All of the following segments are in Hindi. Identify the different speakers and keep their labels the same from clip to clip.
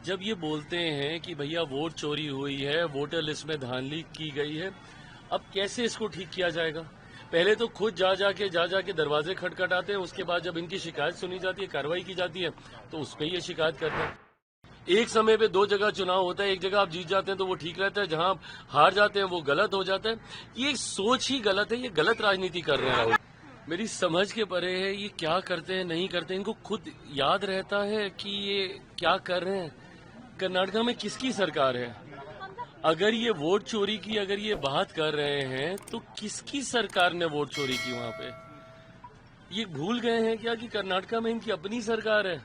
Speaker 1: जब ये बोलते हैं कि भैया वोट चोरी हुई है, वोटर लिस्ट में धांधली की गई है, अब कैसे इसको ठीक किया जाएगा? पहले तो खुद जा जाके दरवाजे खटखटाते हैं, उसके बाद जब इनकी शिकायत सुनी जाती है, कार्रवाई की जाती है, तो उस पर ये शिकायत करते हैं। एक समय पे दो जगह चुनाव होता है, एक जगह आप जीत जाते हैं तो वो ठीक रहता है, जहां आप हार जाते हैं वो गलत हो जाता है। ये सोच ही गलत है, ये गलत राजनीति कर रहे हैं राहुल। मेरी समझ के परे है ये क्या करते हैं नहीं करते, इनको खुद याद रहता है कि ये क्या कर रहे हैं। कर्नाटका में किसकी सरकार है? अगर ये वोट चोरी की अगर ये बात कर रहे हैं तो किसकी सरकार ने वोट चोरी की वहां पे? ये भूल गए हैं क्या कि कर्नाटका में इनकी अपनी सरकार है?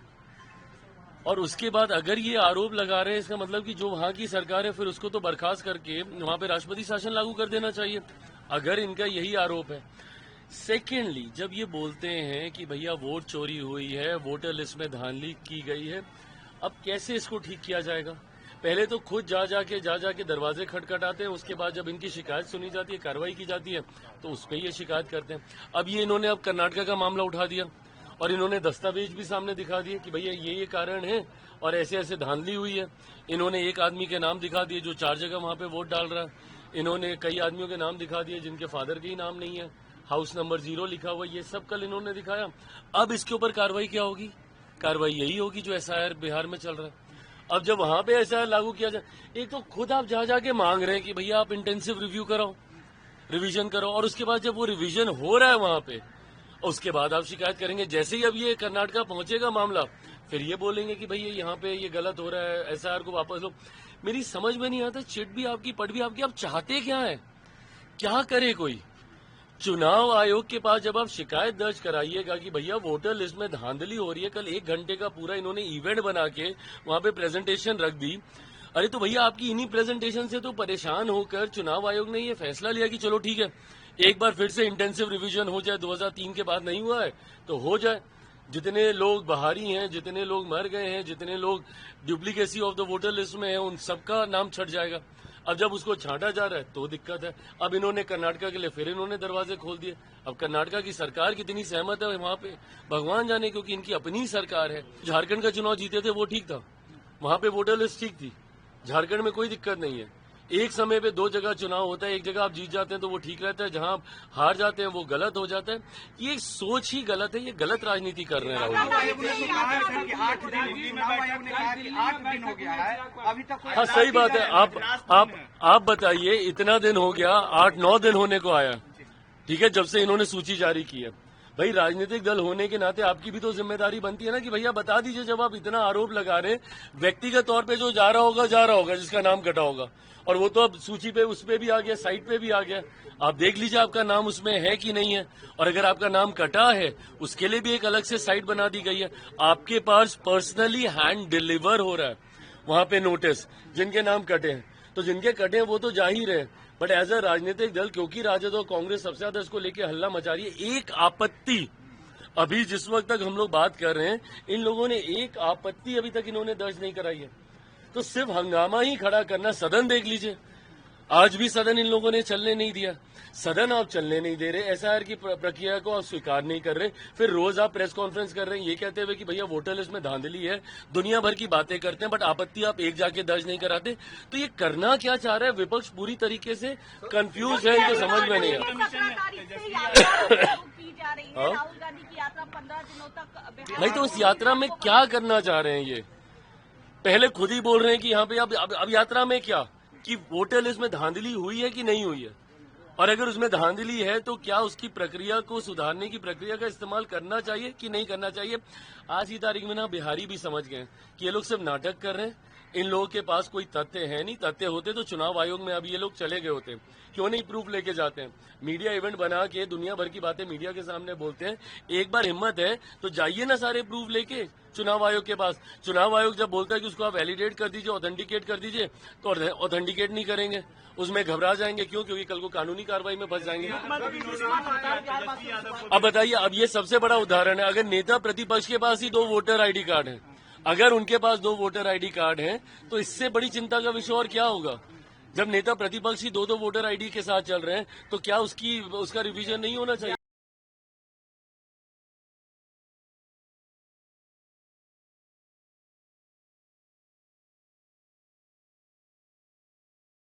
Speaker 1: और उसके बाद अगर ये आरोप लगा रहे हैं, इसका मतलब कि जो वहां की सरकार है फिर उसको तो बर्खास्त करके वहां पे राष्ट्रपति शासन लागू कर देना चाहिए, अगर इनका यही आरोप है। सेकेंडली, जब ये बोलते हैं कि भैया वोट चोरी हुई है, वोटर लिस्ट में धांधली की गई है, अब कैसे इसको ठीक किया जाएगा? पहले तो खुद जा जाके दरवाजे खटखटाते हैं, उसके बाद जब इनकी शिकायत सुनी जाती है, कार्रवाई की जाती है, तो उस पर ये शिकायत करते हैं। अब इन्होंने अब कर्नाटका का मामला उठा दिया और इन्होंने दस्तावेज भी सामने दिखा दिए कि भैया ये कारण है और ऐसे ऐसे धांधली हुई है। इन्होंने एक आदमी के नाम दिखा दिए जो 4 जगह वहां पे वोट डाल रहा है। इन्होंने कई आदमियों के नाम दिखा दिए जिनके फादर के ही नाम नहीं है, हाउस नंबर 0 लिखा हुआ, ये सब कल इन्होंने दिखाया। अब इसके ऊपर कार्रवाई क्या होगी? कार्रवाई यही होगी जो एसआईआर बिहार में चल रहा है। अब जब वहां पे एसआईआर लागू किया जाए, एक तो खुद आप जा जाके मांग रहे हैं कि भैया आप इंटेंसिव रिव्यू कराओ, रिवीजन करो, और उसके बाद जब वो रिवीजन हो रहा है वहां पे, उसके बाद आप शिकायत करेंगे। जैसे ही अब ये कर्नाटका पहुंचेगा मामला, फिर ये बोलेंगे कि भैया यहाँ पे ये गलत हो रहा है, एसआईआर को वापस लो। मेरी समझ में नहीं आता, चिट भी आपकी पट भी आपकी, आप चाहते क्या है? क्या करे कोई? चुनाव आयोग के पास जब आप शिकायत दर्ज कराइएगा कि भैया वोटर लिस्ट में धांधली हो रही है, कल 1 घंटे का पूरा इन्होंने इवेंट बना के वहां पे प्रेजेंटेशन रख दी। अरे तो भैया आपकी इन्हीं प्रेजेंटेशन से तो परेशान होकर चुनाव आयोग ने ये फैसला लिया कि चलो ठीक है, एक बार फिर से इंटेंसिव रिवीजन हो जाए। 2003 के बाद नहीं हुआ है तो हो जाए। जितने लोग बाहरी हैं, जितने लोग मर गए हैं, जितने लोग duplicacy of the voter list में हैं, उन सबका नाम छट जाएगा। अब जब उसको छांटा जा रहा है तो दिक्कत है। अब इन्होंने कर्नाटका के लिए फिर इन्होंने दरवाजे खोल दिए। अब कर्नाटका की सरकार कितनी सहमत है वहां पे भगवान जाने, क्योंकि इनकी अपनी सरकार है। झारखंड का चुनाव जीते थे वो ठीक था, वहां पे वोटर लिस्ट ठीक थी। झारखंड में कोई दिक्कत नहीं है। एक समय पे 2 जगह चुनाव होता है, एक जगह आप जीत जाते हैं तो वो ठीक रहता है, जहां आप हार जाते हैं वो गलत हो जाता है। ये सोच ही गलत है, ये गलत राजनीति कर रहे हैं राहुल। हाँ सही बात है। आप बताइए, इतना दिन हो गया, 8-9 दिन होने को आया, ठीक है, जब से इन्होंने सूची जारी की है। भाई राजनीतिक दल होने के नाते आपकी भी तो जिम्मेदारी बनती है ना कि भैया बता दीजिए, जब आप इतना आरोप लगा रहे हैं, व्यक्तिगत तौर पे जो जा रहा होगा जिसका नाम कटा होगा, और वो तो अब सूची पे उस पे भी आ गया, साइट पे भी आ गया। आप देख लीजिए आपका नाम उसमें है कि नहीं है, और अगर आपका नाम कटा है उसके लिए भी एक अलग से साइट बना दी गई है। आपके पास पर्सनली हैंड डिलीवर हो रहा है वहां पे नोटिस, जिनके नाम कटे हैं। तो जिनके कटे हैं वो तो जा ही रहे, बट एज अ राजनीतिक दल, क्योंकि राजद और कांग्रेस सबसे ज्यादा इसको लेके हल्ला मचा रही है, एक आपत्ति अभी जिस वक्त तक हम लोग बात कर रहे हैं, इन लोगों ने एक आपत्ति अभी तक इन्होंने दर्ज नहीं कराई है। तो सिर्फ हंगामा ही खड़ा करना। सदन देख लीजिए, आज भी सदन इन लोगों ने चलने नहीं दिया। सदन आप चलने नहीं दे रहे, एसआईआर की प्रक्रिया को आप स्वीकार नहीं कर रहे, फिर रोज आप प्रेस कॉन्फ्रेंस कर रहे हैं ये कहते हुए कि भैया वोटर लिस्ट में धांधली है, दुनिया भर की बातें करते हैं, बट आपत्ति आप एक जाके दर्ज नहीं कराते। तो ये करना क्या चाह रहा है विपक्ष? पूरी तरीके से कंफ्यूज है, इनको समझ में नहीं नहीं। तो उस यात्रा में क्या करना चाह रहे हैं ये? पहले खुद ही बोल रहे हैं कि यहाँ पे अब यात्रा में क्या, कि वोटर लिस्ट में धांधली हुई है कि नहीं हुई है, और अगर उसमें धांधली है तो क्या उसकी प्रक्रिया को सुधारने की प्रक्रिया का इस्तेमाल करना चाहिए कि नहीं करना चाहिए। आज की तारीख में ना बिहारी भी समझ गए कि ये लोग सिर्फ नाटक कर रहे हैं, इन लोगों के पास कोई तथ्य है नहीं। तथ्य होते तो चुनाव आयोग में अब ये लोग चले गए होते, क्यों नहीं प्रूफ लेके जाते हैं। मीडिया इवेंट बना के दुनिया भर की बातें मीडिया के सामने बोलते हैं। एक बार हिम्मत है तो जाइए ना सारे प्रूफ लेके चुनाव आयोग के पास। चुनाव आयोग जब बोलता है कि उसको आप वैलिडेट कर दीजिए, ऑथेंटिकेट कर दीजिए, तो ऑथेंटिकेट नहीं करेंगे, उसमें घबरा जाएंगे। क्यों? क्योंकि कल को कानूनी कार्रवाई में फंस जाएंगे। अब बताइए, अब ये सबसे बड़ा उदाहरण है। अगर नेता प्रतिपक्ष के पास ही 2 वोटर आईडी कार्ड है, अगर उनके पास 2 वोटर आईडी कार्ड हैं, तो इससे बड़ी चिंता का विषय और क्या होगा? जब नेता प्रतिपक्ष ही 2-2 वोटर आईडी के साथ चल रहे हैं, तो क्या उसका रिवीजन नहीं होना चाहिए?